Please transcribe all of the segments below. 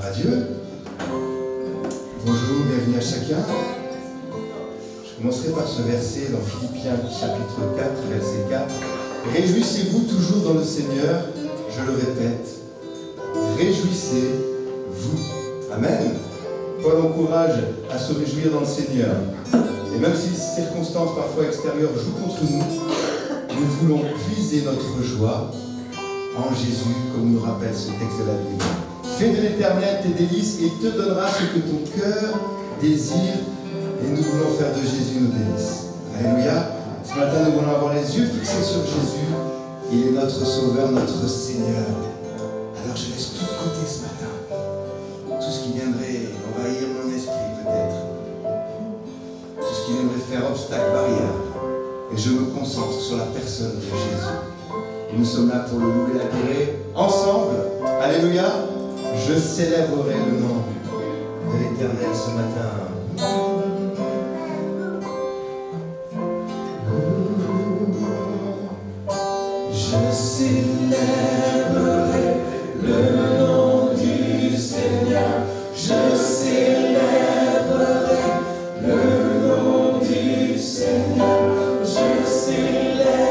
à Dieu. Bonjour, bienvenue à chacun. Je commencerai par ce verset dans Philippiens chapitre 4, verset 4. Réjouissez-vous toujours dans le Seigneur, je le répète. Réjouissez-vous. Amen. Paul encourage à se réjouir dans le Seigneur. Et même si les circonstances parfois extérieures jouent contre nous, nous voulons puiser notre joie en Jésus, comme nous rappelle ce texte de la Bible. Fais de l'Éternel tes délices et il te donnera ce que ton cœur désire. Et nous voulons faire de Jésus nos délices. Alléluia. Ce matin, nous voulons avoir les yeux fixés sur Jésus. Il est notre Sauveur, notre Seigneur. Alors je laisse tout de côté ce matin. Tout ce qui viendrait envahir mon esprit peut-être. Tout ce qui viendrait faire obstacle, barrière. Et je me concentre sur la personne de Jésus. Et nous sommes là pour le louer et l'admirer ensemble. Alléluia. Je célébrerai le nom de l'Éternel ce matin. Je célébrerai le nom du Seigneur. Je célébrerai le nom du Seigneur. Je célébrerai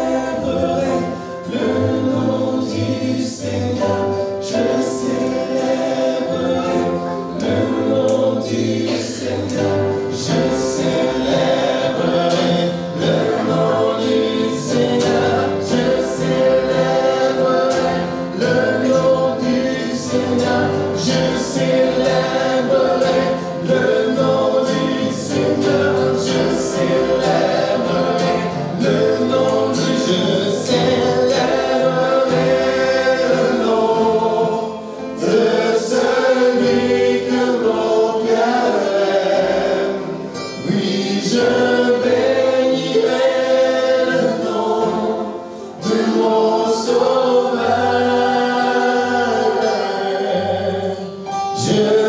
le nom du Seigneur. Je célébrerai le nom du Seigneur. Je célébrerai le nom du Seigneur. Je célébrerai le nom du Seigneur. Je célébrerai le nom du Seigneur. Je célébrerai le nom du Je célébrerai le nom de celui que mon cœur aime. Oui, je bénirai le nom de mon Sauveur. Je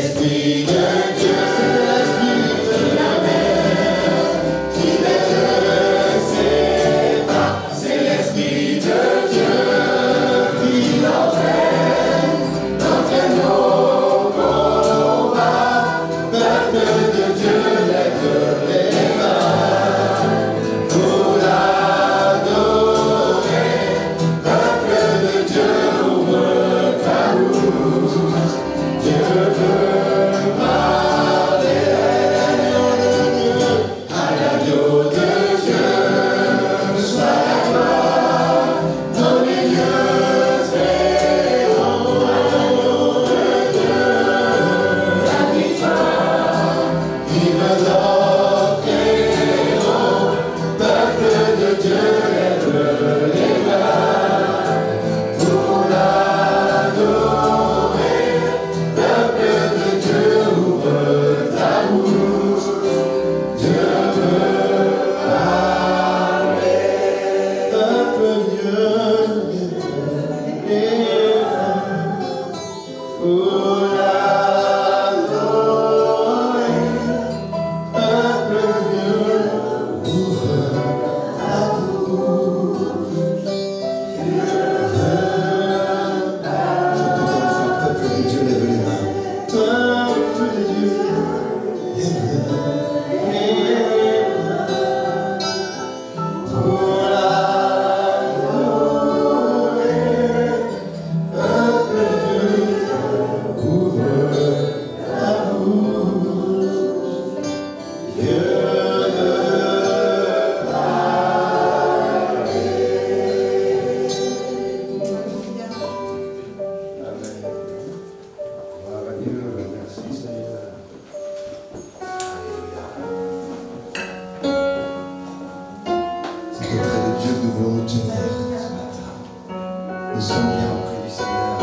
l'Esprit de Dieu, c'est la mer qui ne sépare. C'est l'Esprit de Dieu qui l'entraîne nos combats. Peuple de Dieu, lève les mains pour l'adorer. Peuple de Dieu, ouvre ta bouche. Dieu veut parler à l'agneau de Dieu. Soit la gloire dans les lieux très hauts. À l'agneau de Dieu, la victoire, vive notre héros. Peuple de Dieu, lève les mains pour l'adorer. Peuple de Dieu, ouvre ta bouche. Dieu veut parler. Peuple de Dieu, lève les mains pour l'adorer. Peuple de Dieu, ouvre ta bouche. Dieu veut parler. Peuple de Dieu, lève les mains. Peuple de Dieu, lève les mains pour l'adorer. Peuple de Dieu, ouvre ta bouche. Dieu veut parler. Amen. Gloire à Dieu, merci Seigneur. C'est auprès de Dieu que nous voulons nous tenir ce matin. Nous sommes bien auprès du Seigneur.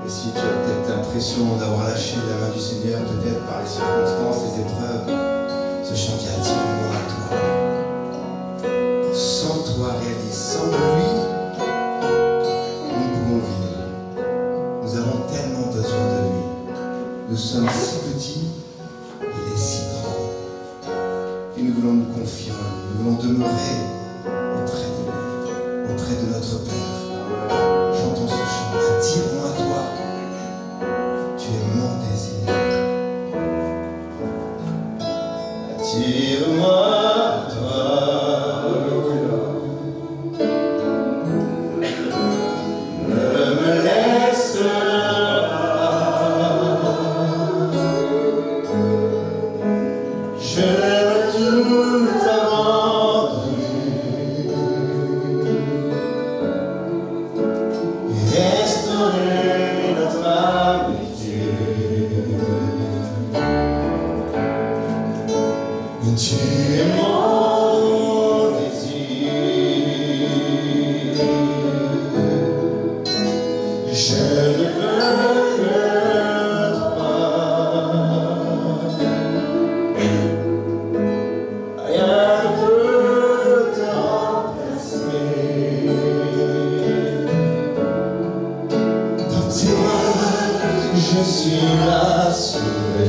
Et si tu as peut-être l'impression d'avoir lâché la main du Seigneur, peut-être par les circonstances, les épreuves, ce chant qui attire-moi à toi. Sans toi, réalise, sans lui, nous ne pouvons vivre. Nous avons tellement besoin de lui. Nous sommes si petits, il est si grand. Et nous voulons nous confier en lui. Nous voulons demeurer auprès de lui, auprès de notre Père. Chantons ce chant. Attire-moi à toi. Tu es mon désir. Attire-moi à toi. Ne me laisse pas. Je veux tout abandonner et restaurer notre amitié. Tu es mon désir. Je ne veux que toi. Rien ne peut te remplacer. Dans tes bras, je suis rassuré.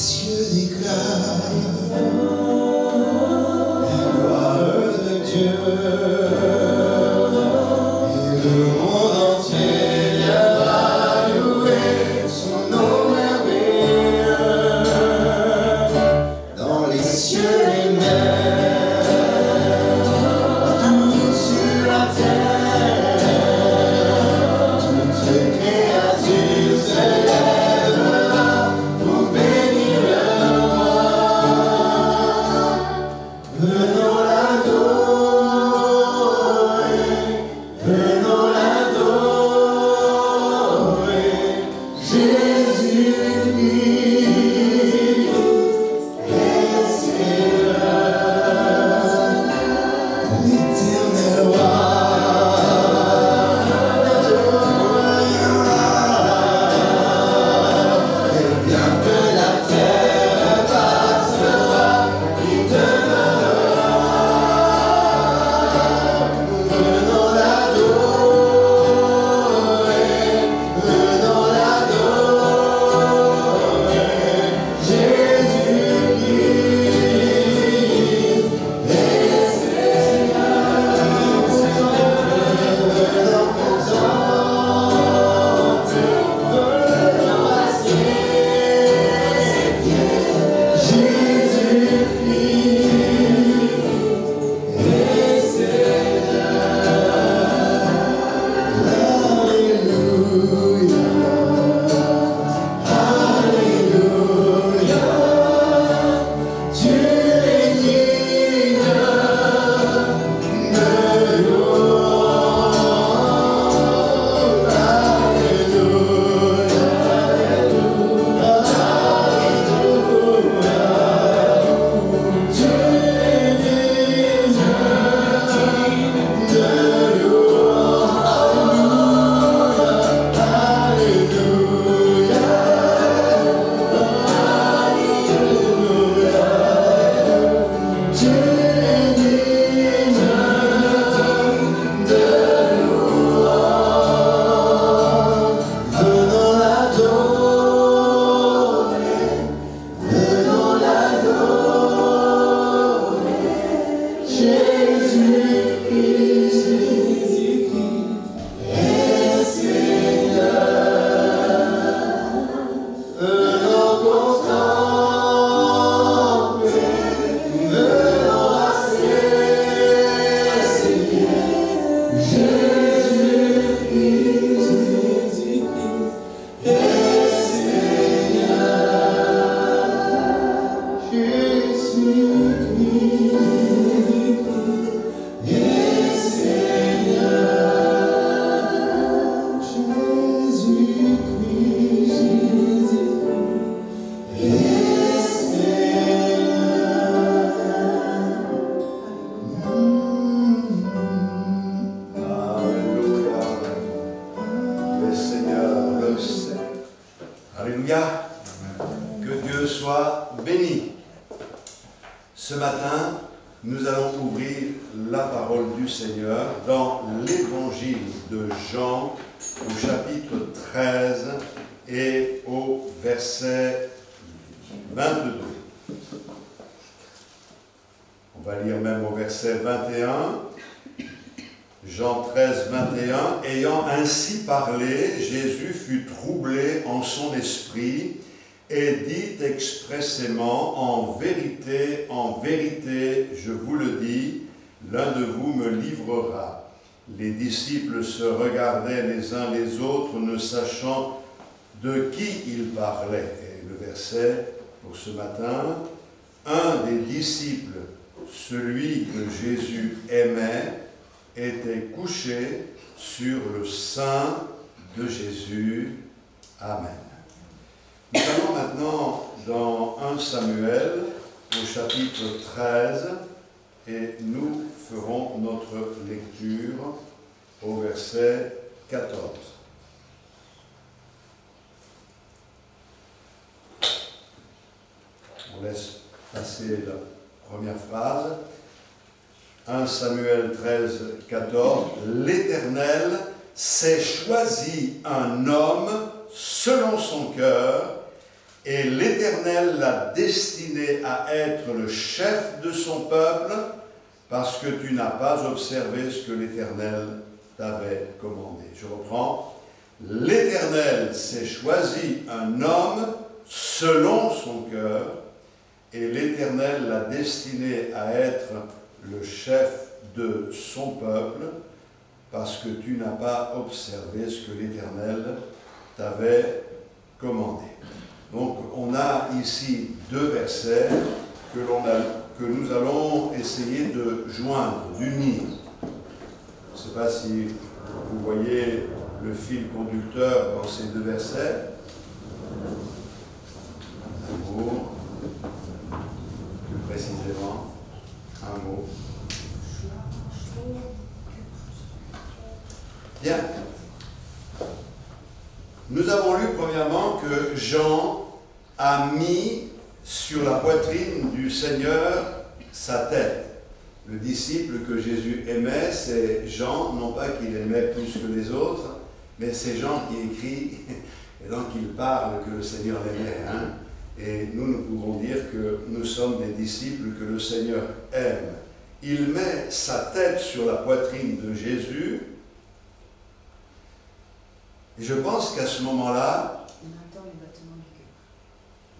cieux déclarent la gloire de Dieu. Et le monde entier viendra louer son nom merveilleux. Dans les cieux, les mers, partout sur la terre, toute créature se lèvera pour bénir le roi. Venons l'adorer, venons l'adorer, Jésus-Christ est Seigneur, l'éternel roi. Et bien que la terre passera, il demeurera. Venons l'adorer, venons l'adorer, Jésus-Christ est Seigneur. Venons contempler, venons assurer ses pieds, Jésus-Christ est Seigneur. Alléluia, Alléluia, tu es digne de louange. Alléluia, Alléluia, tu es digne de louange. Alléluia, Alléluia, tu es digne de louange. Venons l'adorer, venons l'adorer, Jésus-Christ est Seigneur. Venons contempler, venons assurer ses pieds, Jésus-Christ est Seigneur. Jésus-Christ est Seigneur. Jésus-Christ est Alléluia. Le Seigneur le sait. Alléluia. Que Dieu soit béni. Ce matin, nous allons ouvrir la parole du Seigneur dans l'évangile de Jean au chapitre 13 et au verset 22. On va lire même au verset 21. Jean 13, 21. Ayant ainsi parlé, Jésus fut troublé en son esprit et dit expressément, en vérité, je vous le dis, l'un de vous me livrera. Les disciples se regardaient les uns les autres, ne sachant de qui il parlait. Et le verset pour ce matin, un des disciples, celui que Jésus aimait, était couché sur le sein de Jésus. Amen. Nous allons maintenant dans 1 Samuel au chapitre 13 et nous ferons notre lecture au verset 14. On laisse passer la première phrase. 1 Samuel 13, 14. L'Éternel s'est choisi un homme selon son cœur Et l'Éternel l'a destiné à être le chef de son peuple, parce que tu n'as pas observé ce que l'Éternel t'avait commandé. Je reprends. L'Éternel s'est choisi un homme selon son cœur, et l'Éternel l'a destiné à être le chef de son peuple, parce que tu n'as pas observé ce que l'Éternel t'avait commandé. Donc on a ici deux versets que nous allons essayer de joindre, d'unir. Je ne sais pas si vous voyez le fil conducteur dans ces deux versets. Un mot, plus précisément, un mot. Bien. Nous avons lu premièrement que Jean a mis sur la poitrine du Seigneur sa tête. Le disciple que Jésus aimait, c'est Jean, non pas qu'il aimait plus que les autres, mais c'est Jean qui écrit, et donc il parle que le Seigneur l'aimait. Hein? Et nous pouvons dire que nous sommes des disciples que le Seigneur aime. Il met sa tête sur la poitrine de Jésus. Et je pense qu'à ce moment-là,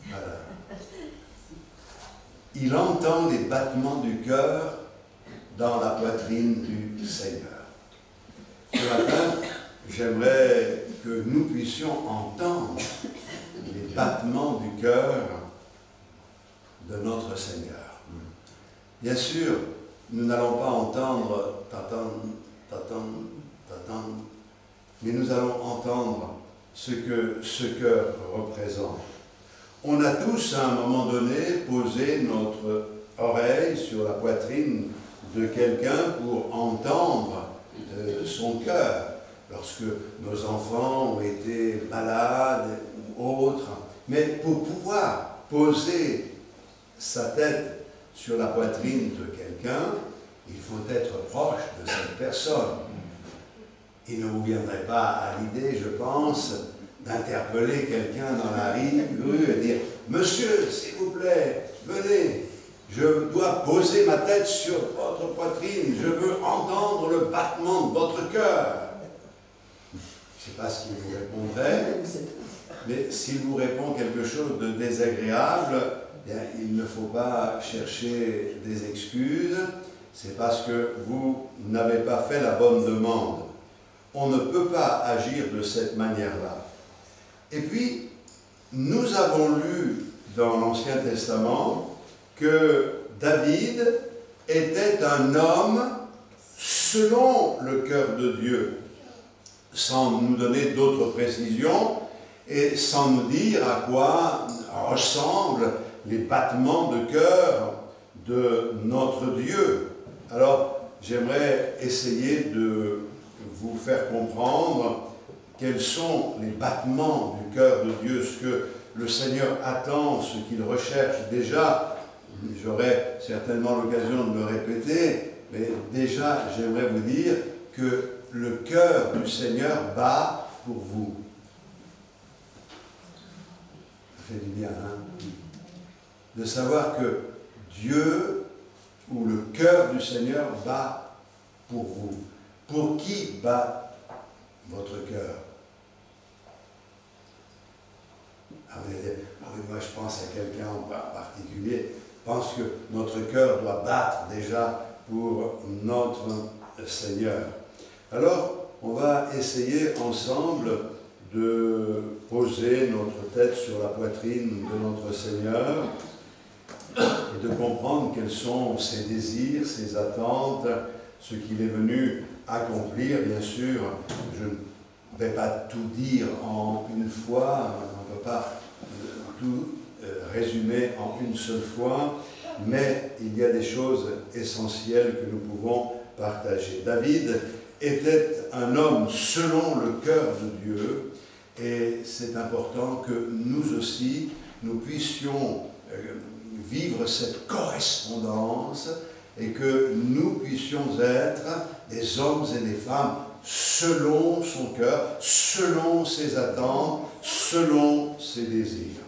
voilà, il entend les battements du cœur dans la poitrine du Seigneur. Ce matin, j'aimerais que nous puissions entendre les battements du cœur de notre Seigneur. Bien sûr, nous n'allons pas entendre mais nous allons entendre ce que ce cœur représente. On a tous, à un moment donné, posé notre oreille sur la poitrine de quelqu'un pour entendre son cœur. Lorsque nos enfants ont été malades ou autres. Mais pour pouvoir poser sa tête sur la poitrine de quelqu'un, il faut être proche de cette personne. Il ne vous viendrait pas à l'idée, je pense, d'interpeller quelqu'un dans la rue et dire « Monsieur, s'il vous plaît, venez, je dois poser ma tête sur votre poitrine, je veux entendre le battement de votre cœur. » Je ne sais pas ce qu'il vous répondrait, mais s'il vous répond quelque chose de désagréable, bien, il ne faut pas chercher des excuses, c'est parce que vous n'avez pas fait la bonne demande. On ne peut pas agir de cette manière-là. Et puis, nous avons lu dans l'Ancien Testament que David était un homme selon le cœur de Dieu, sans nous donner d'autres précisions et sans nous dire à quoi ressemblent les battements de cœur de notre Dieu. Alors, j'aimerais essayer de vous faire comprendre quels sont les battements du cœur de Dieu, ce que le Seigneur attend, ce qu'il recherche déjà. J'aurai certainement l'occasion de le répéter, mais déjà j'aimerais vous dire que le cœur du Seigneur bat pour vous. Ça fait du bien, hein? De savoir que Dieu, ou le cœur du Seigneur, bat pour vous. Pour qui bat votre cœur? Ah oui, moi je pense à quelqu'un en particulier. Je pense que notre cœur doit battre déjà pour notre Seigneur. Alors, on va essayer ensemble de poser notre tête sur la poitrine de notre Seigneur et de comprendre quels sont ses désirs, ses attentes, ce qu'il est venu accomplir. Bien sûr, je ne vais pas tout dire en une fois, on ne peut pas tout résumer en une seule fois, mais il y a des choses essentielles que nous pouvons partager. David était un homme selon le cœur de Dieu, et c'est important que nous aussi, nous puissions vivre cette correspondance et que nous puissions être des hommes et des femmes selon son cœur, selon ses attentes, selon ses désirs.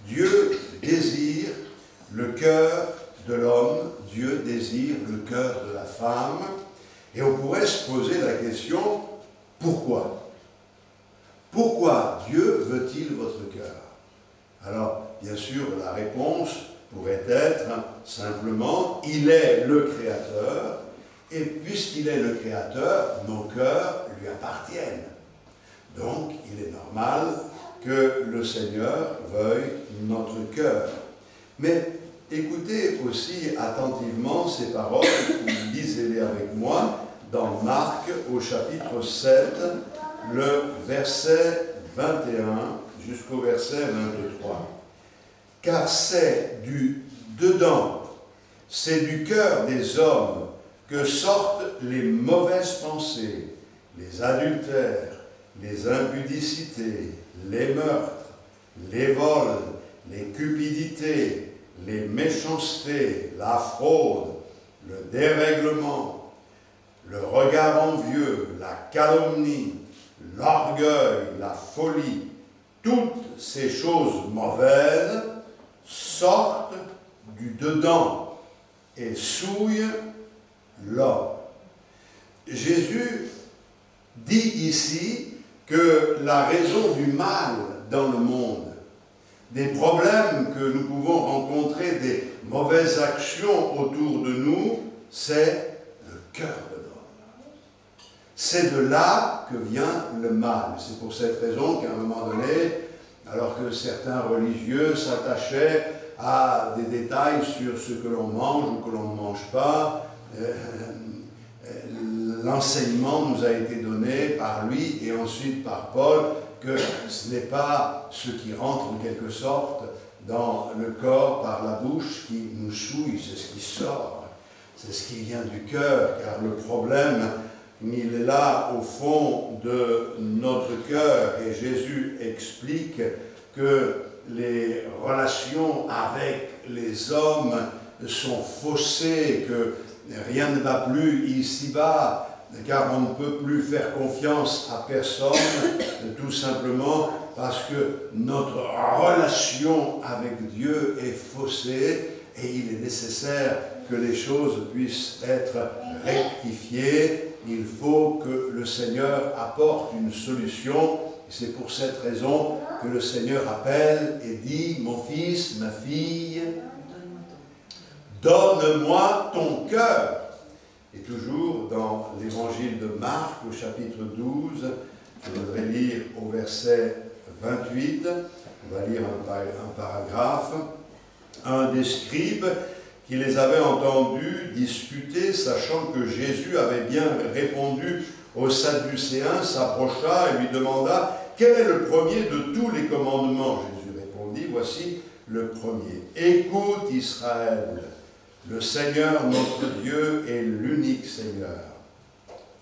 Dieu désire le cœur de l'homme, Dieu désire le cœur de la femme, et on pourrait se poser la question, pourquoi? Pourquoi Dieu veut-il votre cœur? Alors, bien sûr, la réponse pourrait être simplement, il est le Créateur, et puisqu'il est le Créateur, nos cœurs lui appartiennent. Donc, il est normal que le Seigneur veuille notre cœur. Mais écoutez aussi attentivement ces paroles, lisez-les avec moi, dans Marc au chapitre 7, le verset 21 jusqu'au verset 23. Car c'est du dedans, c'est du cœur des hommes que sortent les mauvaises pensées, les adultères, les impudicités, les meurtres, les vols, les cupidités, les méchancetés, la fraude, le dérèglement, le regard envieux, la calomnie, l'orgueil, la folie. Toutes ces choses mauvaises sortent du dedans et souillent l'homme. Jésus dit ici que la raison du mal dans le monde, des problèmes que nous pouvons rencontrer, des mauvaises actions autour de nous, c'est le cœur de l'homme. C'est de là que vient le mal. C'est pour cette raison qu'à un moment donné, alors que certains religieux s'attachaient à des détails sur ce que l'on mange ou que l'on ne mange pas, l'enseignement nous a été donné par lui et ensuite par Paul que ce n'est pas ce qui rentre en quelque sorte dans le corps par la bouche qui nous souille, c'est ce qui sort, c'est ce qui vient du cœur, car le problème, il est là au fond de notre cœur, et Jésus explique que les relations avec les hommes sont faussées, que rien ne va plus ici-bas, car on ne peut plus faire confiance à personne, tout simplement parce que notre relation avec Dieu est faussée et il est nécessaire que les choses puissent être rectifiées. Il faut que le Seigneur apporte une solution. C'est pour cette raison que le Seigneur appelle et dit « Mon fils, ma fille, donne-moi ton cœur ». Et toujours dans l'évangile de Marc, au chapitre 12, je voudrais lire au verset 28, on va lire un paragraphe. Un des scribes qui les avait entendus discuter, sachant que Jésus avait bien répondu aux Sadducéens, s'approcha et lui demanda « Quel est le premier de tous les commandements ?» Jésus répondit « Voici le premier. Écoute Israël, le Seigneur notre Dieu est l'unique Seigneur.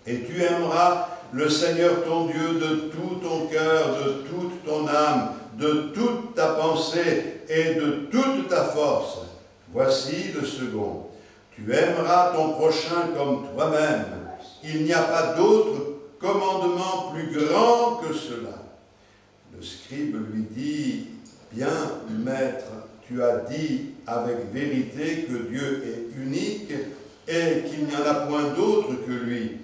Et tu aimeras le Seigneur ton Dieu de tout ton cœur, de toute ton âme, de toute ta pensée et de toute ta force. Voici le second. Tu aimeras ton prochain comme toi-même. Il n'y a pas d'autre commandement plus grand que cela. » Le scribe lui dit, « Bien, maître, tu as dit avec vérité que Dieu est unique et qu'il n'y en a point d'autre que lui,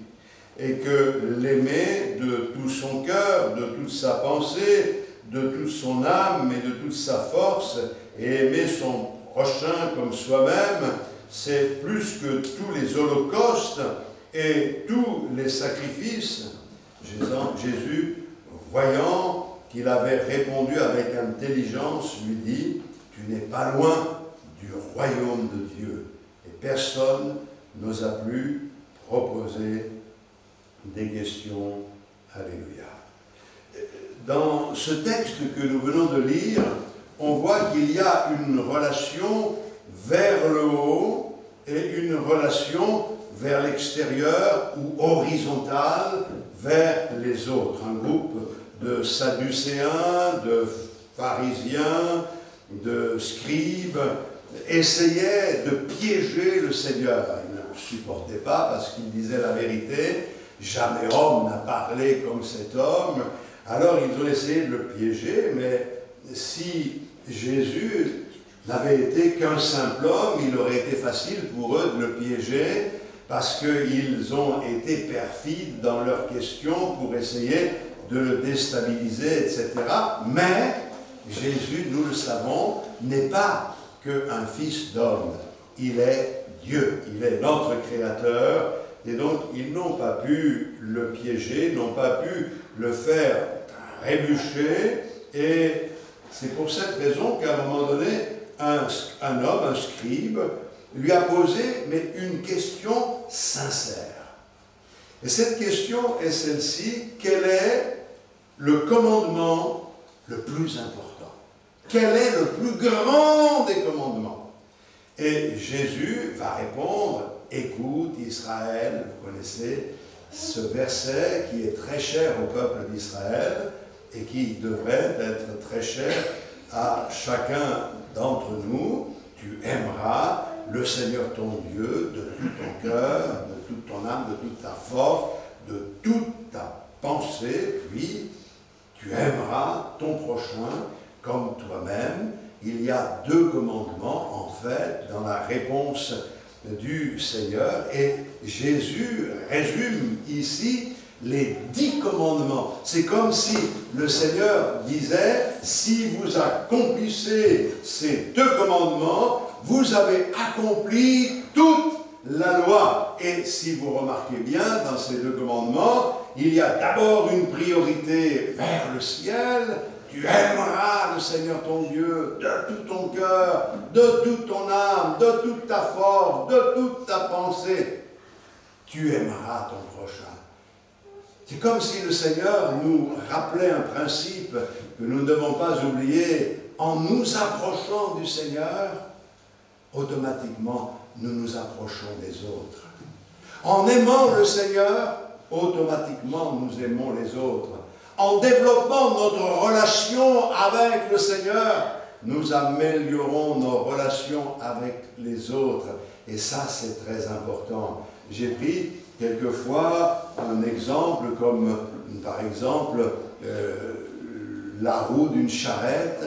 et que l'aimer de tout son cœur, de toute sa pensée, de toute son âme et de toute sa force, et aimer son prochain comme soi-même, c'est plus que tous les holocaustes et tous les sacrifices. » Jésus, voyant qu'il avait répondu avec intelligence, lui dit, « Tu n'es pas loin du royaume de Dieu. » Et personne n'osa plus proposer des questions. Alléluia. Dans ce texte que nous venons de lire, on voit qu'il y a une relation vers le haut et une relation vers l'extérieur ou horizontale vers les autres. Un groupe de Sadducéens, de pharisiens, de scribes essayait de piéger le Seigneur. Il ne le supportait pas parce qu'il disait la vérité. Jamais homme n'a parlé comme cet homme. Alors ils ont essayé de le piéger, mais si Jésus n'avait été qu'un simple homme, il aurait été facile pour eux de le piéger parce qu'ils ont été perfides dans leurs questions pour essayer de le déstabiliser, etc. Mais Jésus, nous le savons, n'est pas qu'un fils d'homme. Il est Dieu, il est notre Créateur. Et donc, ils n'ont pas pu le piéger, n'ont pas pu le faire trébucher. Et c'est pour cette raison qu'à un moment donné, un homme, un scribe, lui a posé mais une question sincère. Et cette question est celle-ci: quel est le commandement le plus important? Quel est le plus grand des commandements? Et Jésus va répondre: écoute Israël, vous connaissez ce verset qui est très cher au peuple d'Israël et qui devrait être très cher à chacun d'entre nous. Tu aimeras le Seigneur ton Dieu de tout ton cœur, de toute ton âme, de toute ta force, de toute ta pensée, puis tu aimeras ton prochain comme toi-même. Il y a deux commandements, en fait, dans la réponse du Seigneur, et Jésus résume ici les 10 commandements. C'est comme si le Seigneur disait: si vous accomplissez ces 2 commandements, vous avez accompli toute la loi. Et si vous remarquez bien, dans ces 2 commandements, il y a d'abord une priorité vers le ciel. Tu aimeras le Seigneur ton Dieu de tout ton cœur, de toute ton âme, de toute ta force, de toute ta pensée. Tu aimeras ton prochain. C'est comme si le Seigneur nous rappelait un principe que nous ne devons pas oublier. En nous approchant du Seigneur, automatiquement, nous nous approchons des autres. En aimant le Seigneur, automatiquement, nous aimons les autres. En développant notre relation avec le Seigneur, nous améliorons nos relations avec les autres. Et ça, c'est très important. J'ai pris quelquefois un exemple comme, par exemple, la roue d'une charrette.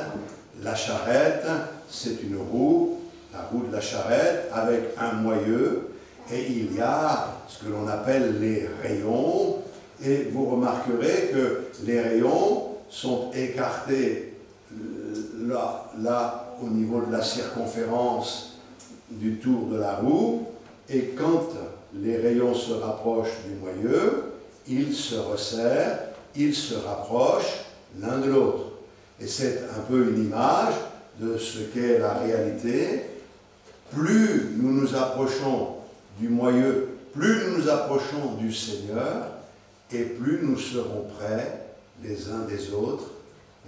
La charrette, c'est une roue, la roue de la charrette, avec un moyeu. Et il y a ce que l'on appelle les rayons. Et vous remarquerez que les rayons sont écartés là, au niveau de la circonférence du tour de la roue. Et quand les rayons se rapprochent du moyeu, ils se resserrent, ils se rapprochent l'un de l'autre. Et c'est un peu une image de ce qu'est la réalité. Plus nous nous approchons du moyeu, plus nous nous approchons du Seigneur, et plus nous serons près les uns des autres.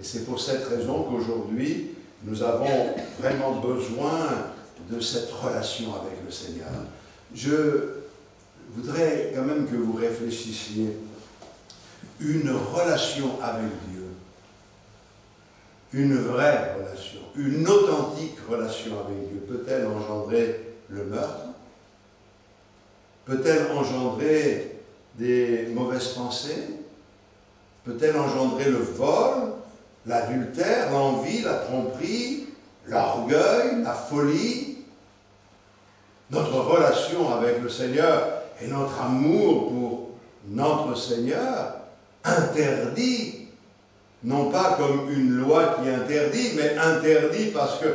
Et c'est pour cette raison qu'aujourd'hui, nous avons vraiment besoin de cette relation avec le Seigneur. Je voudrais quand même que vous réfléchissiez. Une relation avec Dieu, une vraie relation, une authentique relation avec Dieu, peut-elle engendrer le meurtre? Peut-elle engendrer des mauvaises pensées? Peut-elle engendrer le vol, l'adultère, l'envie, la tromperie, l'orgueil, la folie? Notre relation avec le Seigneur et notre amour pour notre Seigneur interdit, non pas comme une loi qui interdit, mais interdit parce que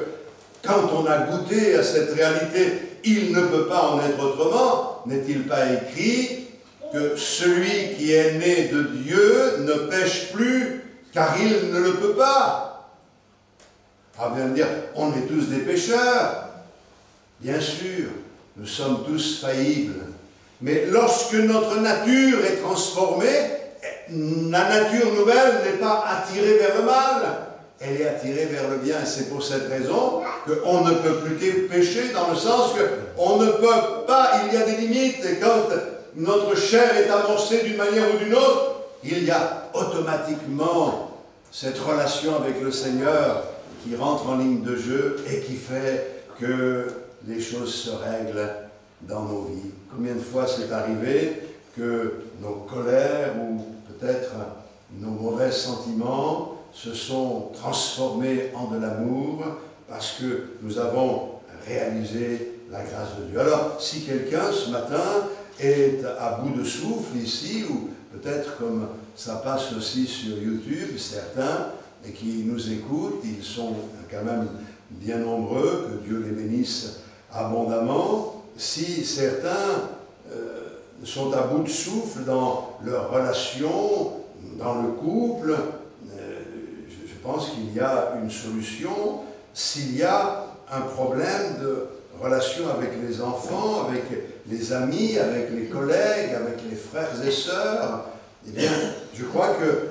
quand on a goûté à cette réalité, il ne peut pas en être autrement. N'est-il pas écrit que celui qui est né de Dieu ne pêche plus car il ne le peut pas? On va bien dire, on est tous des pécheurs. Bien sûr, nous sommes tous faillibles. Mais lorsque notre nature est transformée, la nature nouvelle n'est pas attirée vers le mal, elle est attirée vers le bien. Et c'est pour cette raison qu'on ne peut plus que pécher, dans le sens qu'on ne peut pas, il y a des limites, et quand notre chair est amorcée d'une manière ou d'une autre, il y a automatiquement cette relation avec le Seigneur qui rentre en ligne de jeu et qui fait que les choses se règlent dans nos vies. Combien de fois c'est arrivé que nos colères ou peut-être nos mauvais sentiments se sont transformés en de l'amour parce que nous avons réalisé la grâce de Dieu. Alors, si quelqu'un ce matin est à bout de souffle ici, ou peut-être comme ça passe aussi sur YouTube, certains, et qui nous écoutent, ils sont quand même bien nombreux, que Dieu les bénisse abondamment. Si certains sont à bout de souffle dans leur relation, dans le couple, je pense qu'il y a une solution. S'il y a un problème de relation avec les enfants, avec les amis, avec les collègues, avec les frères et sœurs, eh bien, je crois que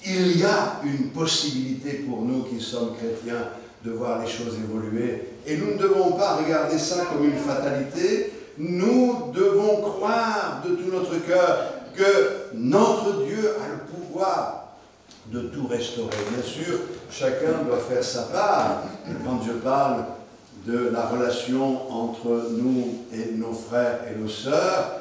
il y a une possibilité pour nous qui sommes chrétiens de voir les choses évoluer. Et nous ne devons pas regarder ça comme une fatalité. Nous devons croire de tout notre cœur que notre Dieu a le pouvoir de tout restaurer. Bien sûr, chacun doit faire sa part. Quand je parle de la relation entre nous et nos frères et nos sœurs,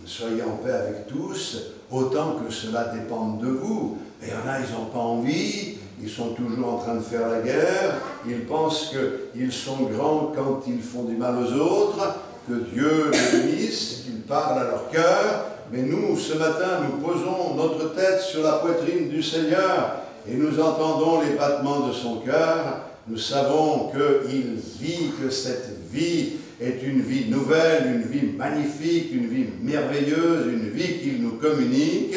soyez en paix avec tous, autant que cela dépende de vous. Et il y en a, ils n'ont pas envie, ils sont toujours en train de faire la guerre, ils pensent qu'ils sont grands quand ils font du mal aux autres, que Dieu les bénisse, qu'il parle à leur cœur. Mais nous, ce matin, nous posons notre tête sur la poitrine du Seigneur et nous entendons les battements de son cœur. Nous savons qu'il vit, que cette vie est une vie nouvelle, une vie magnifique, une vie merveilleuse, une vie qu'il nous communique.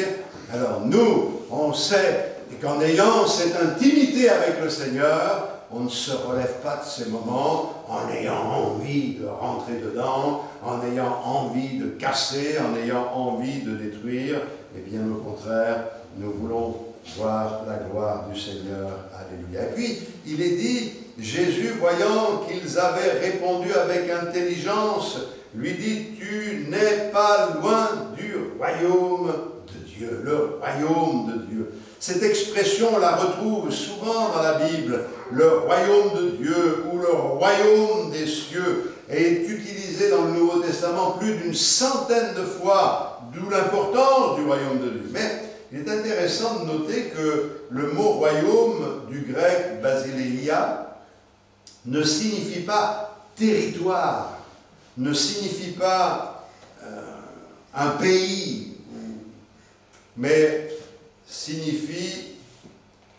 Alors nous, on sait qu'en ayant cette intimité avec le Seigneur, on ne se relève pas de ces moments en ayant envie de rentrer dedans, en ayant envie de casser, en ayant envie de détruire. Et bien au contraire, nous voulons voir la gloire du Seigneur. Alléluia. Et puis, il est dit, Jésus, voyant qu'ils avaient répondu avec intelligence, lui dit, tu n'es pas loin du royaume de Dieu, le royaume de Dieu. Cette expression, on la retrouve souvent dans la Bible. Le royaume de Dieu ou le royaume des cieux est utilisé dans le Nouveau Testament plus d'une centaine de fois, d'où l'importance du royaume de Dieu. Mais il est intéressant de noter que le mot royaume du grec basileia ne signifie pas territoire, ne signifie pas un pays, mais signifie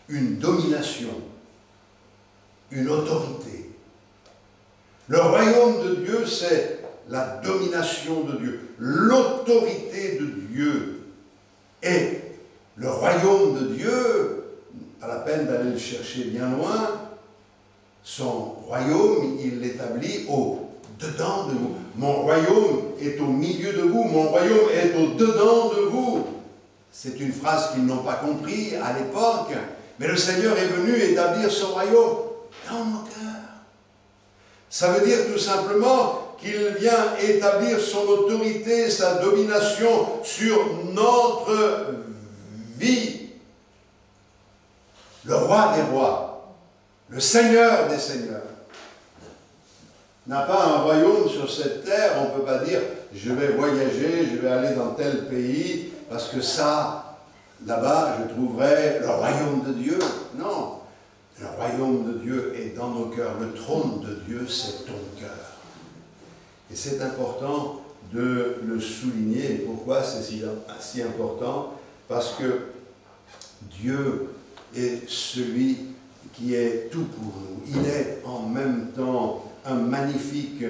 une domination, une autorité. Le royaume de Dieu, c'est la domination de Dieu, l'autorité de Dieu. Et le royaume de Dieu, pas la peine d'aller le chercher bien loin, son royaume, il l'établit au-dedans de vous. Mon royaume est au milieu de vous, mon royaume est au-dedans de vous. C'est une phrase qu'ils n'ont pas compris à l'époque, mais le Seigneur est venu établir son royaume dans nos cœurs. Ça veut dire tout simplement qu'il vient établir son autorité, sa domination sur notre vie. Le roi des rois, le Seigneur des seigneurs, n'a pas un royaume sur cette terre. On ne peut pas dire, je vais voyager, je vais aller dans tel pays, parce que ça, là-bas, je trouverai le royaume de Dieu. Non, le royaume de Dieu est dans nos cœurs. Le trône de Dieu, c'est ton cœur. Et c'est important de le souligner. Et pourquoi c'est si important? Parce que Dieu est celui qui est tout pour nous. Il est en même temps un magnifique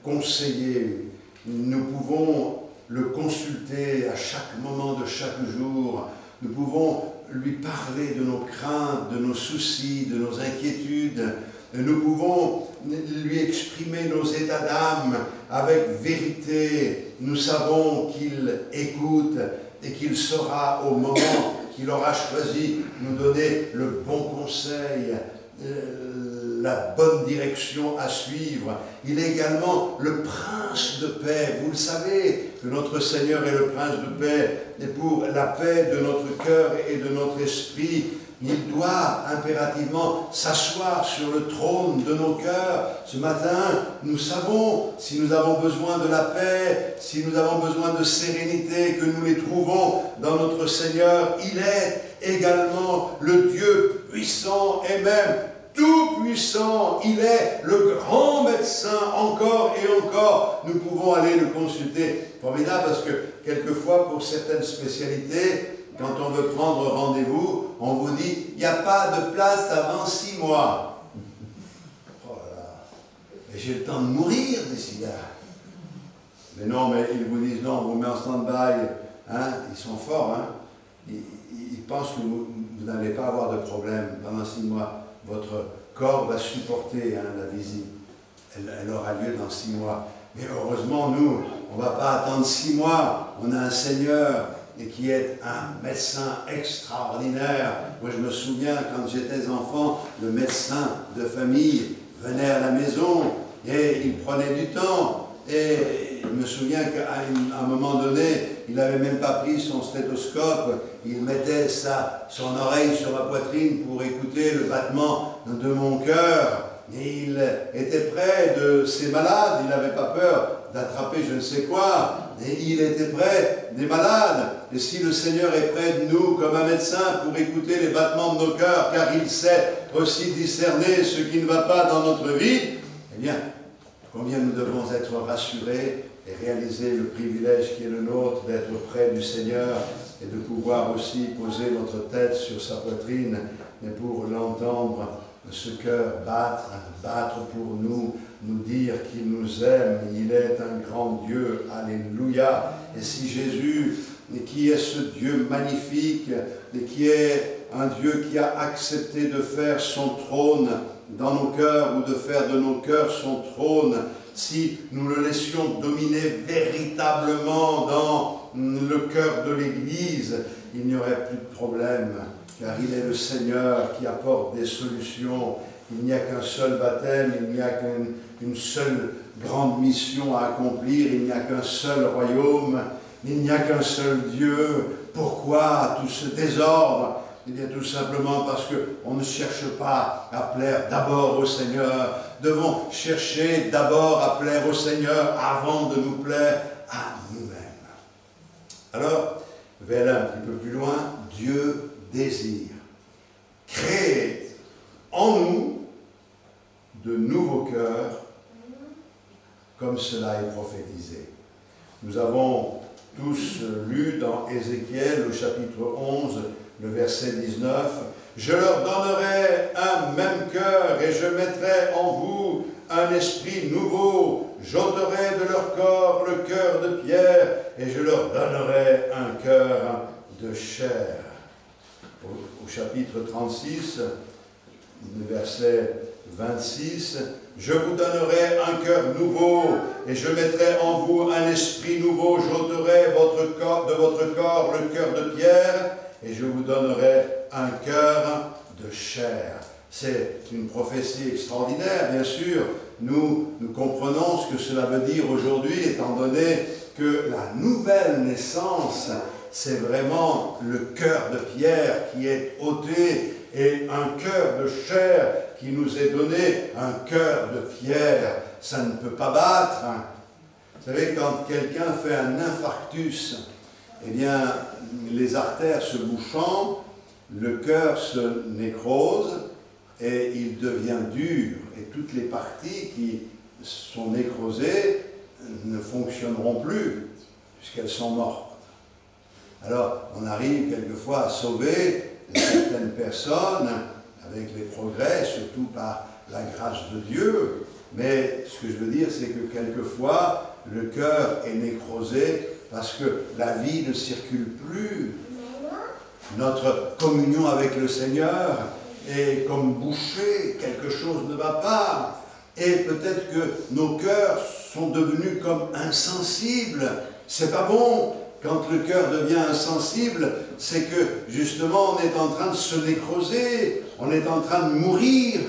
conseiller. Nous pouvons le consulter à chaque moment de chaque jour. Nous pouvons lui parler de nos craintes, de nos soucis, de nos inquiétudes. Nous pouvons lui exprimer nos états d'âme avec vérité. Nous savons qu'il écoute et qu'il saura au moment qu'il aura choisi nous donner le bon conseil, la bonne direction à suivre. Il est également le prince de paix. Vous le savez que notre Seigneur est le prince de paix. Et pour la paix de notre cœur et de notre esprit, il doit impérativement s'asseoir sur le trône de nos cœurs. Ce matin, nous savons, si nous avons besoin de la paix, si nous avons besoin de sérénité, que nous les trouvons dans notre Seigneur. Il est également le Dieu puissant et même tout-puissant. Il est le grand médecin encore et encore. Nous pouvons aller le consulter. Formidable parce que quelquefois pour certaines spécialités, quand on veut prendre rendez-vous, on vous dit il n'y a pas de place avant 6 mois. Oh là là. Et j'ai le temps de mourir d'ici là. Mais non, mais ils vous disent non, on vous met en stand-by. Hein, ils sont forts. Hein. Ils pensent que vous n'allez pas avoir de problème pendant 6 mois. Votre corps va supporter la visite. Elle aura lieu dans 6 mois. Mais heureusement, nous, on ne va pas attendre 6 mois. On a un Seigneur et qui est un médecin extraordinaire. Moi, je me souviens, quand j'étais enfant, le médecin de famille venait à la maison et il prenait du temps. Et je me souviens qu'à un moment donné, il n'avait même pas pris son stéthoscope, il mettait son oreille sur ma poitrine pour écouter le battement de mon cœur. Et il était près de ces malades, il n'avait pas peur d'attraper je ne sais quoi, et il était près des malades. Et si le Seigneur est près de nous comme un médecin pour écouter les battements de nos cœurs, car il sait aussi discerner ce qui ne va pas dans notre vie, eh bien, combien nous devons être rassurés et réaliser le privilège qui est le nôtre d'être près du Seigneur et de pouvoir aussi poser notre tête sur sa poitrine et pour l'entendre ce cœur battre pour nous dire qu'il nous aime, il est un grand Dieu, alléluia. Et si Jésus, qui est ce Dieu magnifique, et qui est un Dieu qui a accepté de faire son trône dans nos cœurs, ou de faire de nos cœurs son trône, si nous le laissions dominer véritablement dans le cœur de l'Église, il n'y aurait plus de problème, car il est le Seigneur qui apporte des solutions. Il n'y a qu'un seul baptême, il n'y a qu'une seule grande mission à accomplir, il n'y a qu'un seul royaume, il n'y a qu'un seul Dieu. Pourquoi tout ce désordre? Eh bien tout simplement parce qu'on ne cherche pas à plaire d'abord au Seigneur. Devons chercher d'abord à plaire au Seigneur avant de nous plaire à nous-mêmes. Alors, je vais aller un petit peu plus loin. Dieu désire créer en nous de nouveaux cœurs, comme cela est prophétisé. Nous avons tous lu dans Ézéchiel, au chapitre 11, le verset 19, « Je leur donnerai un même cœur et je mettrai en vous un esprit nouveau. J'ôterai de leur corps le cœur de pierre et je leur donnerai un cœur de chair. » Au chapitre 36, le verset 26, « Je vous donnerai un cœur nouveau et je mettrai en vous un esprit nouveau. J'ôterai de votre corps le cœur de pierre et je vous donnerai un cœur de chair. » C'est une prophétie extraordinaire, bien sûr. Nous comprenons ce que cela veut dire aujourd'hui, étant donné que la nouvelle naissance, c'est vraiment le cœur de pierre qui est ôté et un cœur de chair qui nous est donné, un cœur de pierre. Ça ne peut pas battre. Vous savez, quand quelqu'un fait un infarctus, eh bien, les artères se bouchant, le cœur se nécrose et il devient dur. Et toutes les parties qui sont nécrosées ne fonctionneront plus puisqu'elles sont mortes. Alors, on arrive quelquefois à sauver certaines personnes avec les progrès, surtout par la grâce de Dieu. Mais ce que je veux dire, c'est que quelquefois, le cœur est nécrosé parce que la vie ne circule plus. Notre communion avec le Seigneur est comme bouchée, quelque chose ne va pas. Et peut-être que nos cœurs sont devenus comme insensibles. C'est pas bon. Quand le cœur devient insensible, c'est que justement on est en train de se nécroser, on est en train de mourir.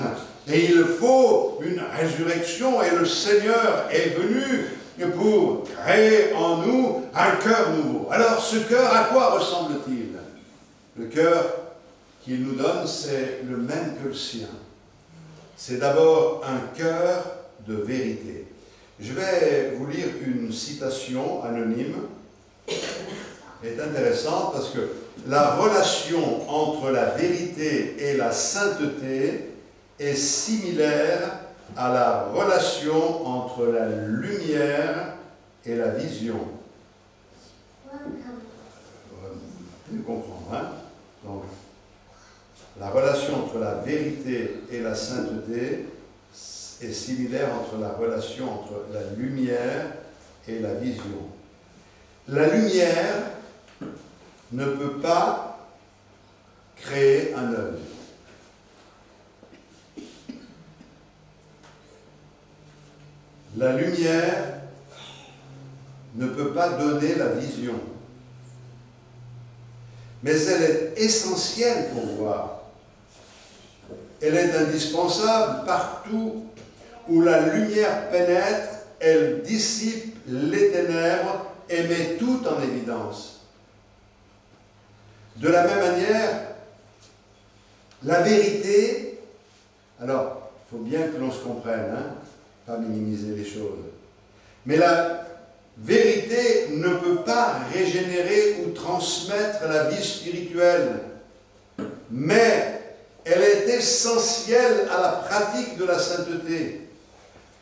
Et il faut une résurrection et le Seigneur est venu pour créer en nous un cœur nouveau. Alors ce cœur, à quoi ressemble-t-il? Le cœur qu'il nous donne, c'est le même que le sien. C'est d'abord un cœur de vérité. Je vais vous lire une citation anonyme est intéressante parce que la relation entre la vérité et la sainteté est similaire à la relation entre la lumière et la vision. Vous comprendre, hein? Donc, la relation entre la vérité et la sainteté est similaire entre la relation entre la lumière et la vision. La lumière ne peut pas créer un œil. La lumière ne peut pas donner la vision. Mais elle est essentielle pour voir. Elle est indispensable partout où la lumière pénètre, elle dissipe les ténèbres et met tout en évidence. De la même manière, la vérité, alors, il faut bien que l'on se comprenne, hein, pas minimiser les choses, mais la vérité ne peut pas régénérer ou transmettre la vie spirituelle, mais elle est essentielle à la pratique de la sainteté.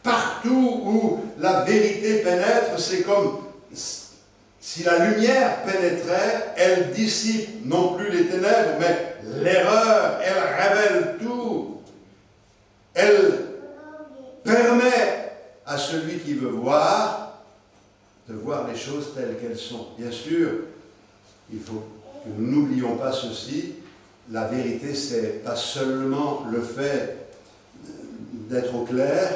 Partout où la vérité pénètre, c'est comme si la lumière pénétrait, elle dissipe non plus les ténèbres, mais l'erreur, elle révèle tout. Elle permet à celui qui veut voir de voir les choses telles qu'elles sont. Bien sûr, il faut que nous n'oublions pas ceci. La vérité, c'est pas seulement le fait d'être au clair,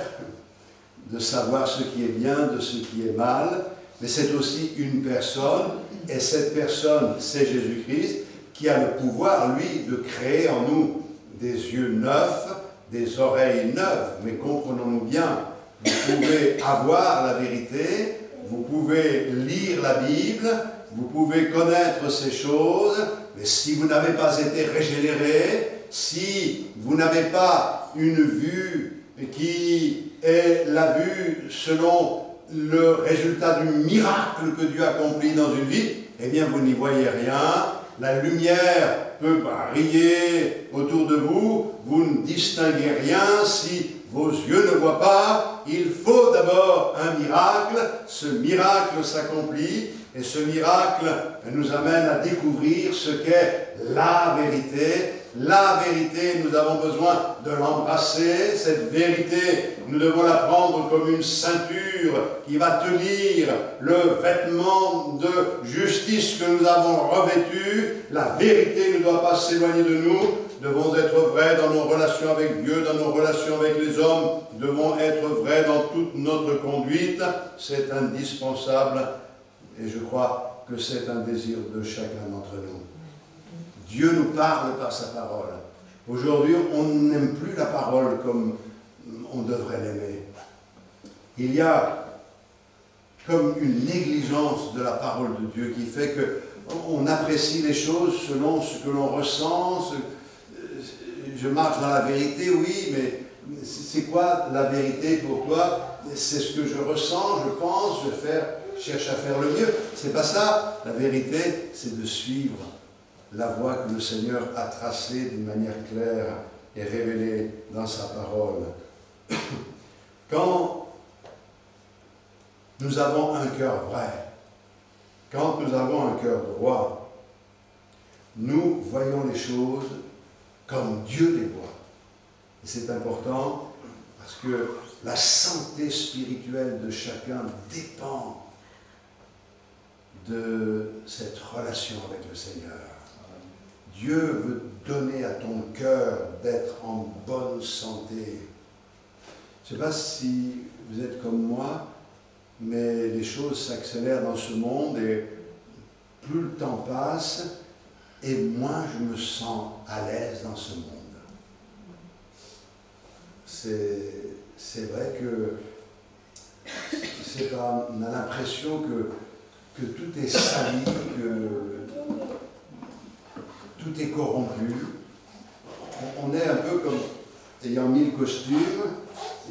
de savoir ce qui est bien, de ce qui est mal, mais c'est aussi une personne, et cette personne, c'est Jésus-Christ, qui a le pouvoir, lui, de créer en nous des yeux neufs, des oreilles neuves. Mais comprenons-nous bien, vous pouvez avoir la vérité, vous pouvez lire la Bible, vous pouvez connaître ces choses, mais si vous n'avez pas été régénéré, si vous n'avez pas une vue qui est la vue selon le résultat du miracle que Dieu accomplit dans une vie, eh bien vous n'y voyez rien. La lumière peut briller autour de vous, vous ne distinguez rien si vos yeux ne voient pas. Il faut d'abord un miracle, ce miracle s'accomplit, et ce miracle nous amène à découvrir ce qu'est la vérité. La vérité, nous avons besoin de l'embrasser. Cette vérité, nous devons la prendre comme une ceinture qui va tenir le vêtement de justice que nous avons revêtu. La vérité ne doit pas s'éloigner de nous. Nous devons être vrais dans nos relations avec Dieu, dans nos relations avec les hommes. Nous devons être vrais dans toute notre conduite. C'est indispensable. Et je crois que c'est un désir de chacun d'entre nous. Dieu nous parle par sa parole. Aujourd'hui, on n'aime plus la parole comme on devrait l'aimer. Il y a comme une négligence de la parole de Dieu qui fait qu'on apprécie les choses selon ce que l'on ressent. Je marche dans la vérité, oui, mais c'est quoi la vérité pour toi? C'est ce que je ressens, je pense, je cherche à faire le mieux. C'est pas ça. La vérité, c'est de suivre la voie que le Seigneur a tracée d'une manière claire et révélée dans sa parole. Quand nous avons un cœur vrai, quand nous avons un cœur droit, nous voyons les choses comme Dieu les voit. Et c'est important parce que la santé spirituelle de chacun dépend de cette relation avec le Seigneur. Dieu veut donner à ton cœur d'être en bonne santé. Je ne sais pas si vous êtes comme moi, mais les choses s'accélèrent dans ce monde et plus le temps passe et moins je me sens à l'aise dans ce monde. C'est vrai que on a l'impression que tout est sali, que tout est corrompu. On est un peu comme ayant mis le costume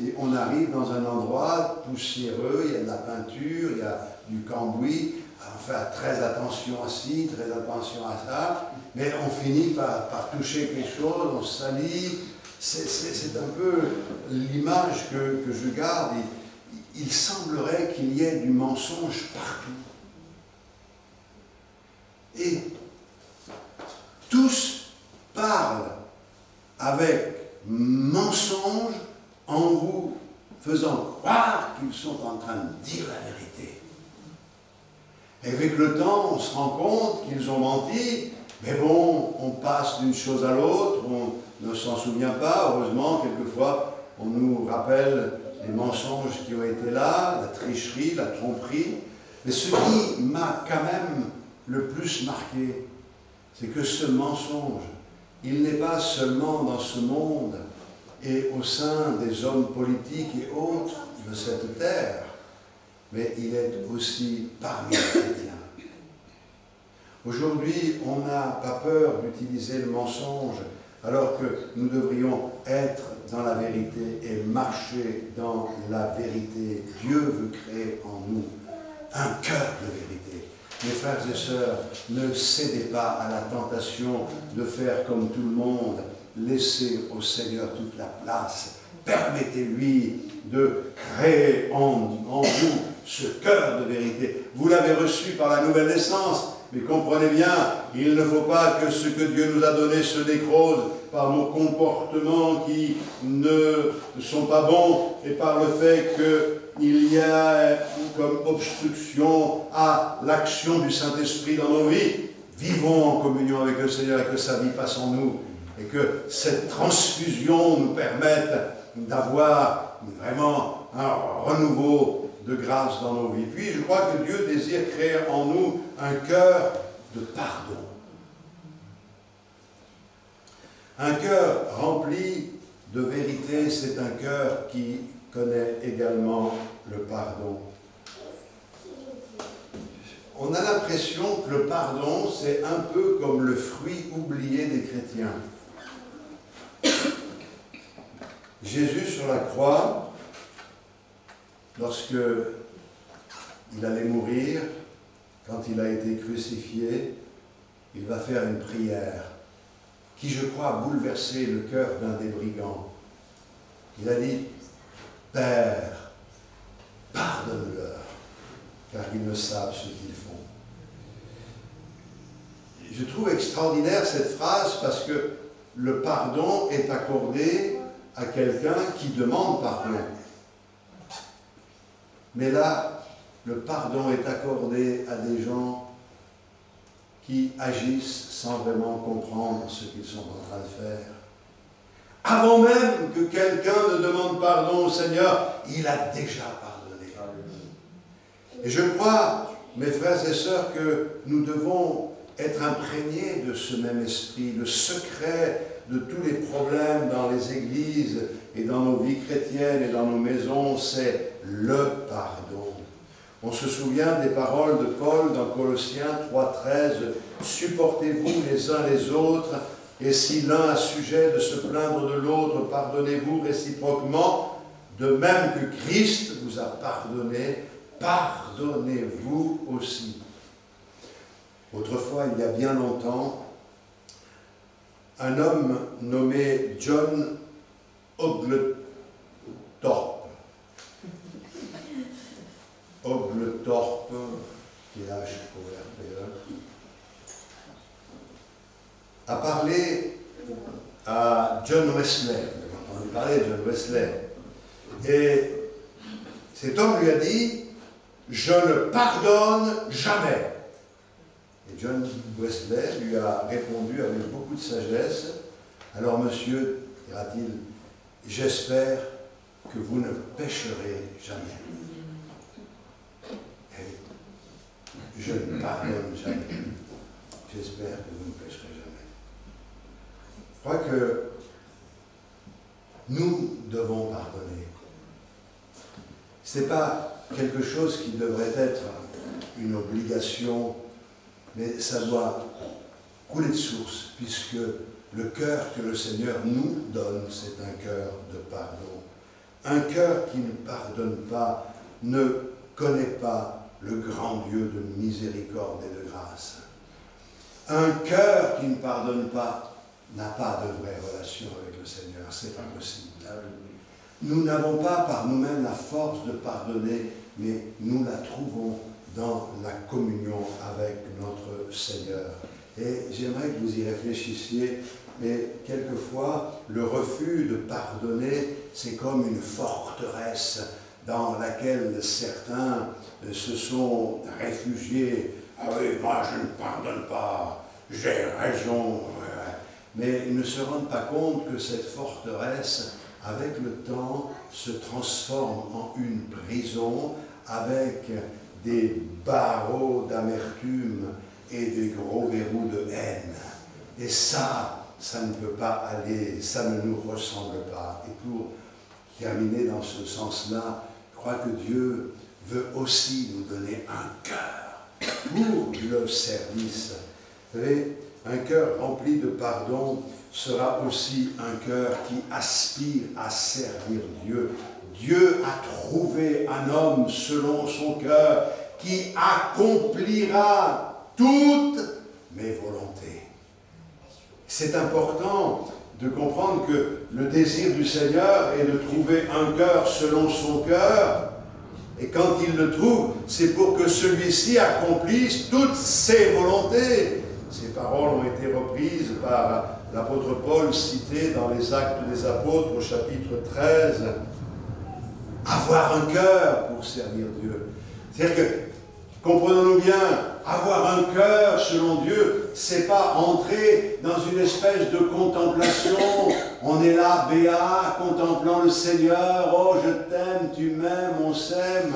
et on arrive dans un endroit poussiéreux, il y a de la peinture, il y a du cambouis. on fait très attention à ci, très attention à ça, mais on finit par toucher quelque chose, on se salit. C'est un peu l'image que je garde. Il semblerait qu'il y ait du mensonge partout. Et tous parlent avec mensonge en vous faisant croire qu'ils sont en train de dire la vérité. Et avec le temps, on se rend compte qu'ils ont menti, mais bon, on passe d'une chose à l'autre, on ne s'en souvient pas. Heureusement, quelquefois, on nous rappelle les mensonges qui ont été là, la tricherie, la tromperie. Mais ce qui m'a quand même le plus marqué, c'est que ce mensonge, il n'est pas seulement dans ce monde et au sein des hommes politiques et autres de cette terre, mais il est aussi parmi les chrétiens. Aujourd'hui, on n'a pas peur d'utiliser le mensonge, alors que nous devrions être dans la vérité et marcher dans la vérité. Dieu veut créer en nous un cœur de vérité. Mes frères et sœurs, ne cédez pas à la tentation de faire comme tout le monde. Laissez au Seigneur toute la place. Permettez-lui de créer en vous ce cœur de vérité. Vous l'avez reçu par la nouvelle naissance, mais comprenez bien, il ne faut pas que ce que Dieu nous a donné se nécrose par nos comportements qui ne sont pas bons et par le fait qu'il y a comme obstruction à l'action du Saint-Esprit dans nos vies. Vivons en communion avec le Seigneur et que sa vie passe en nous et que cette transfusion nous permette d'avoir vraiment un renouveau de grâce dans nos vies. Puis je crois que Dieu désire créer en nous un cœur de pardon. Un cœur rempli de vérité, c'est un cœur qui connaît également le pardon. On a l'impression que le pardon, c'est un peu comme le fruit oublié des chrétiens. Jésus sur la croix, lorsque il allait mourir, quand il a été crucifié, il va faire une prière qui, je crois, a bouleversé le cœur d'un des brigands. Il a dit, « Père, pardonne-leur, car ils ne savent ce qu'ils font. » Je trouve extraordinaire cette phrase parce que le pardon est accordé à quelqu'un qui demande pardon. Mais là, le pardon est accordé à des gens qui agissent sans vraiment comprendre ce qu'ils sont en train de faire. Avant même que quelqu'un ne demande pardon au Seigneur, il a déjà pardonné. Et je crois, mes frères et sœurs, que nous devons être imprégnés de ce même esprit, le secret de tous les problèmes dans les églises et dans nos vies chrétiennes et dans nos maisons, c'est le pardon. On se souvient des paroles de Paul dans Colossiens 3,13 « Supportez-vous les uns les autres, et si l'un a sujet de se plaindre de l'autre, pardonnez-vous réciproquement, de même que Christ vous a pardonné, pardonnez-vous aussi. » Autrefois, il y a bien longtemps, un homme nommé John Oglethorpe, T-H-O-R-P-E, a parlé à John Wesley. Vous avez entendu parler de John Wesley. Et cet homme lui a dit « Je ne pardonne jamais ». Et John Wesley lui a répondu avec beaucoup de sagesse « Alors monsieur, dira-t-il, j'espère que vous ne pécherez jamais. » Je ne pardonne jamais. J'espère que vous ne pécherez jamais. Je crois que nous devons pardonner. Ce n'est pas quelque chose qui devrait être une obligation, mais ça doit couler de source, puisque le cœur que le Seigneur nous donne, c'est un cœur de pardon. Un cœur qui ne pardonne pas ne connaît pas le grand Dieu de miséricorde et de grâce. Un cœur qui ne pardonne pas n'a pas de vraie relation avec le Seigneur, c'est pas possible. Nous n'avons pas par nous-mêmes la force de pardonner, mais nous la trouvons dans la communion avec notre Seigneur. Et j'aimerais que vous y réfléchissiez, mais quelquefois, le refus de pardonner, c'est comme une forteresse dans laquelle certains se sont réfugiés. Ah oui, moi je ne pardonne pas, j'ai raison. Mais ils ne se rendent pas compte que cette forteresse, avec le temps, se transforme en une prison avec des barreaux d'amertume et des gros verrous de haine. Et ça ne peut pas aller, ça ne nous ressemble pas. Et pour terminer dans ce sens-là, je crois que Dieu veut aussi nous donner un cœur pour le service. Vous savez, un cœur rempli de pardon sera aussi un cœur qui aspire à servir Dieu. Dieu a trouvé un homme selon son cœur qui accomplira toutes mes volontés. C'est important de comprendre que le désir du Seigneur est de trouver un cœur selon son cœur. Et quand il le trouve, c'est pour que celui-ci accomplisse toutes ses volontés. Ces paroles ont été reprises par l'apôtre Paul, citées dans les Actes des Apôtres au chapitre 13. Avoir un cœur pour servir Dieu. C'est-à-dire que, comprenons-nous bien, avoir un cœur selon Dieu, c'est pas entrer dans une espèce de contemplation. On est là, béat, contemplant le Seigneur. Oh, je t'aime, tu m'aimes, on s'aime.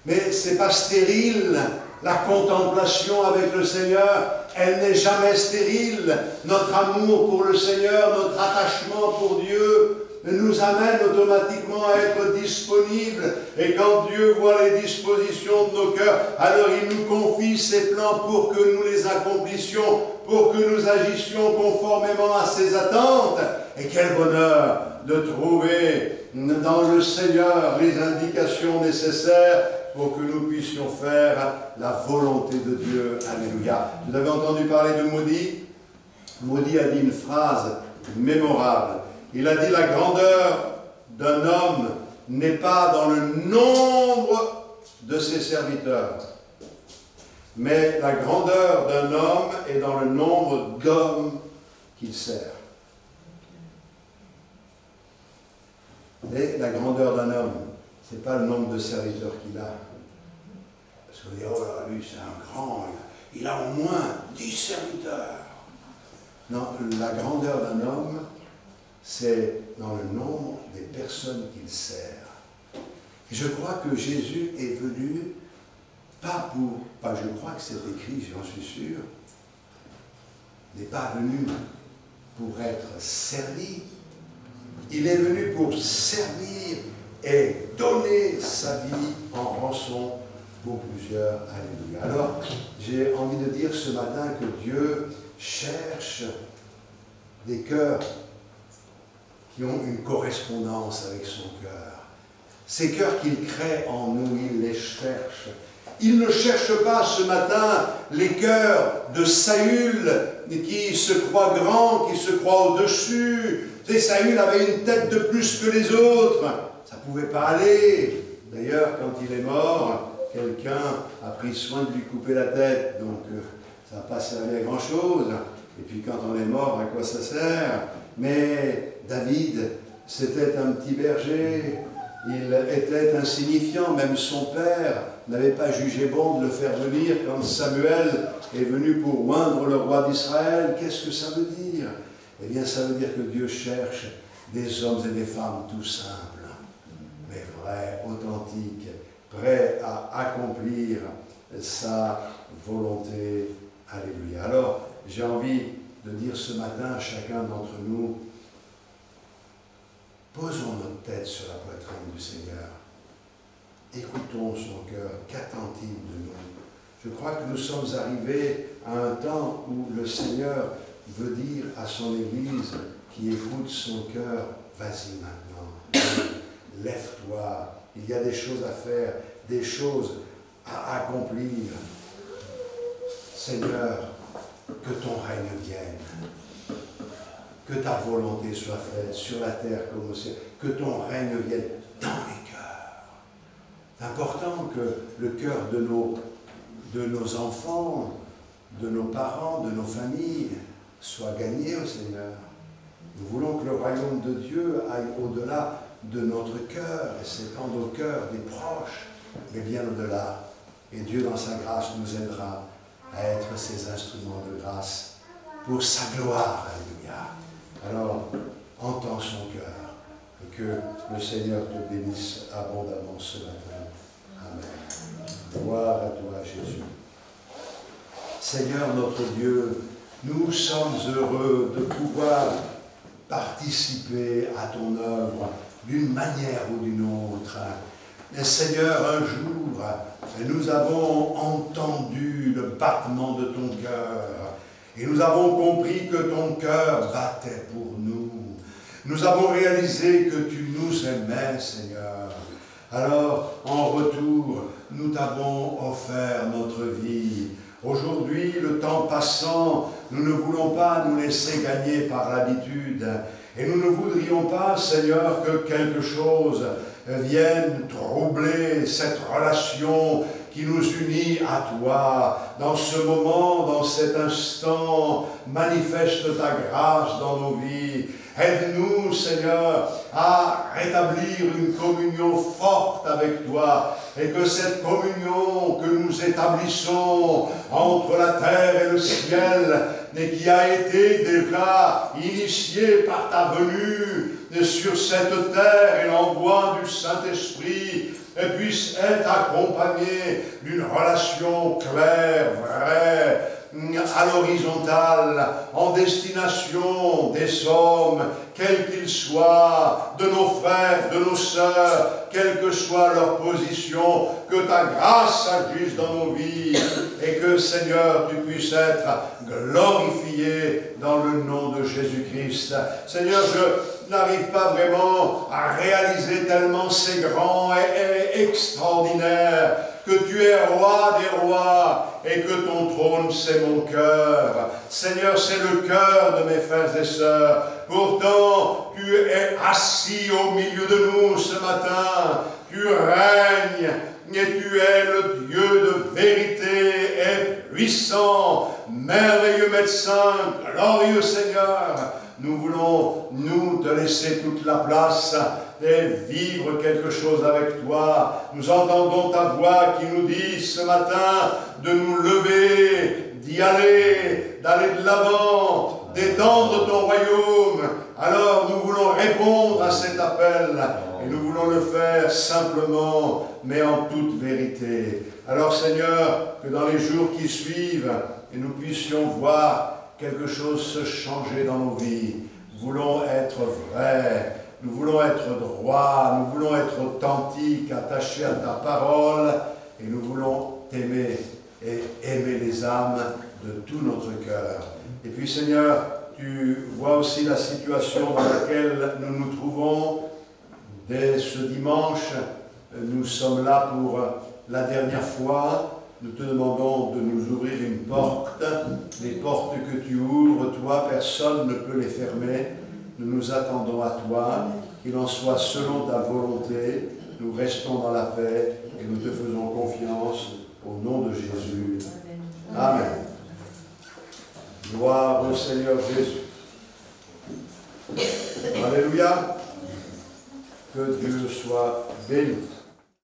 Mais c'est pas stérile. La contemplation avec le Seigneur, elle n'est jamais stérile. Notre amour pour le Seigneur, notre attachement pour Dieu nous amène automatiquement à être disponibles. Et quand Dieu voit les dispositions de nos cœurs, alors il nous confie ses plans pour que nous les accomplissions, pour que nous agissions conformément à ses attentes. Et quel bonheur de trouver dans le Seigneur les indications nécessaires pour que nous puissions faire la volonté de Dieu. Alléluia. Vous avez entendu parler de Moody? Moody a dit une phrase mémorable. Il a dit: la grandeur d'un homme n'est pas dans le nombre de ses serviteurs, mais la grandeur d'un homme est dans le nombre d'hommes qu'il sert. Et la grandeur d'un homme, ce n'est pas le nombre de serviteurs qu'il a. Parce qu'on dit: oh là, lui c'est un grand, il a au moins 10 serviteurs. Non, la grandeur d'un homme, c'est dans le nombre des personnes qu'il sert. Et je crois que Jésus est venu, je crois que c'est écrit, j'en suis sûr, n'est pas venu pour être servi. Il est venu pour servir et donner sa vie en rançon pour plusieurs. Alléluia. Alors, j'ai envie de dire ce matin que Dieu cherche des cœurs qui ont une correspondance avec son cœur. Ces cœurs qu'il crée en nous, il les cherche. Il ne cherche pas ce matin les cœurs de Saül qui se croit grand, qui se croit au-dessus. Et Saül avait une tête de plus que les autres. Ça ne pouvait pas aller. D'ailleurs, quand il est mort, quelqu'un a pris soin de lui couper la tête. Donc, ça n'a pas servi à grand-chose. Et puis, quand on est mort, à quoi ça sert? Mais David, c'était un petit berger. Il était insignifiant. Même son père n'avait pas jugé bon de le faire venir quand Samuel est venu pour oindre le roi d'Israël. Qu'est-ce que ça veut dire? Eh bien, ça veut dire que Dieu cherche des hommes et des femmes tout simples, mais vrais, authentiques, prêts à accomplir sa volonté. Alléluia. Alors, j'ai envie de dire ce matin à chacun d'entre nous, posons notre tête sur la poitrine du Seigneur. Écoutons son cœur, qu'attend-il de nous? Je crois que nous sommes arrivés à un temps où le Seigneur veut dire à son Église qui écoute son cœur: vas-y maintenant, lève-toi, il y a des choses à faire, des choses à accomplir. Seigneur, que ton règne vienne, que ta volonté soit faite sur la terre comme au ciel, que ton règne vienne dans les cœurs. C'est important que le cœur de nos enfants, de nos parents, de nos familles, soit gagné au Seigneur. Nous voulons que le royaume de Dieu aille au-delà de notre cœur et s'étende au cœur des proches, mais bien au-delà. Et Dieu, dans sa grâce, nous aidera à être ses instruments de grâce pour sa gloire. Alléluia. Alors, entends son cœur et que le Seigneur te bénisse abondamment ce matin. Amen. Gloire à toi, Jésus. Seigneur notre Dieu, nous sommes heureux de pouvoir participer à ton œuvre d'une manière ou d'une autre. Et Seigneur, un jour, nous avons entendu le battement de ton cœur et nous avons compris que ton cœur battait pour nous. Nous avons réalisé que tu nous aimais, Seigneur. Alors, en retour, nous t'avons offert notre vie. Aujourd'hui, le temps passant, nous ne voulons pas nous laisser gagner par l'habitude. Et nous ne voudrions pas, Seigneur, que quelque chose vienne troubler cette relation qui nous unit à toi. Dans ce moment, dans cet instant, manifeste ta grâce dans nos vies. Aide-nous, Seigneur, à rétablir une communion forte avec toi et que cette communion que nous établissons entre la terre et le ciel et qui a été déjà initiée par ta venue sur cette terre et l'envoi du Saint-Esprit puisse être accompagnée d'une relation claire, vraie, à l'horizontale, en destination des hommes, quels qu'ils soient, de nos frères, de nos sœurs, quelle que soit leur position, que ta grâce agisse dans nos vies et que, Seigneur, tu puisses être glorifié dans le nom de Jésus-Christ. Seigneur, je n'arrive pas vraiment à réaliser tellement c'est grand et extraordinaire que tu es roi des rois et que ton trône c'est mon cœur. Seigneur, c'est le cœur de mes frères et sœurs. Pourtant, tu es assis au milieu de nous ce matin. Tu règnes et tu es le Dieu de vérité et puissant, merveilleux médecin, glorieux Seigneur. Nous voulons, nous, te laisser toute la place et vivre quelque chose avec toi. Nous entendons ta voix qui nous dit ce matin de nous lever, d'y aller, d'aller de l'avant, d'étendre ton royaume. Alors nous voulons répondre à cet appel et nous voulons le faire simplement, mais en toute vérité. Alors Seigneur, que dans les jours qui suivent, et nous puissions voir quelque chose se changer dans nos vies. Nous voulons être vrais, nous voulons être droits, nous voulons être authentiques, attachés à ta parole, et nous voulons t'aimer et aimer les âmes de tout notre cœur. Et puis Seigneur, tu vois aussi la situation dans laquelle nous nous trouvons. Dès ce dimanche, nous sommes là pour la dernière fois. Nous te demandons de nous ouvrir une porte. Les portes que tu ouvres, toi, personne ne peut les fermer. Nous nous attendons à toi, qu'il en soit selon ta volonté. Nous restons dans la paix et nous te faisons confiance au nom de Jésus. Amen. Gloire au Seigneur Jésus. Alléluia. Que Dieu soit béni.